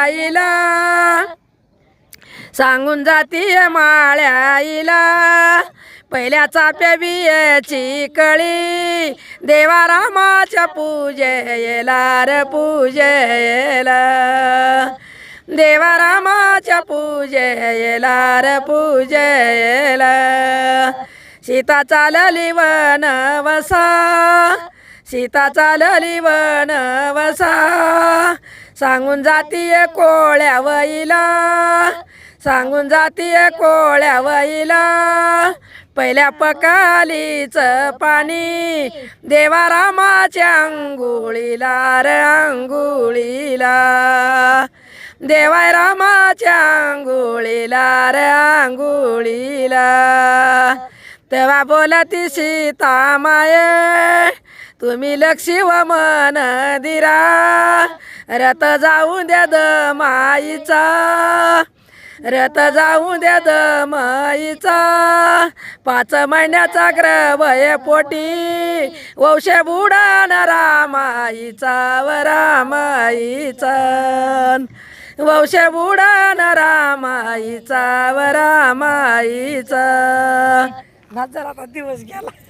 आईला सांगून जातीय माळ्याईला पहिल्या चाप्या बियाची कळी देवा रामाच्या पूजेला र पूजेला देवा रामाच्या पूजेला र पूजेला सीता चालली वनवसा सीता चालली वनवसा सांगून जातीय कोळ्या वैला सांगून जातीय कोळ्या वैला पहिल्या पकालीचं पाणी देवा रामाच्या अंघोळीला र अंघोळीला देवा रामाच्या अंघोळीला र अंघोळीला तेव्हा बोलती सीता माये तुम्ही लक्ष्मी व मन दिरा रथ जाऊ द्या द माईचा रथ जाऊ द्या द माईचा 5 महिन्याचा गर्भय पोटी वंशे बुडान रामाईचा व रामाईचा वंशे बुडान रामाईचा व रामाईचा. जरा दिवस गेला.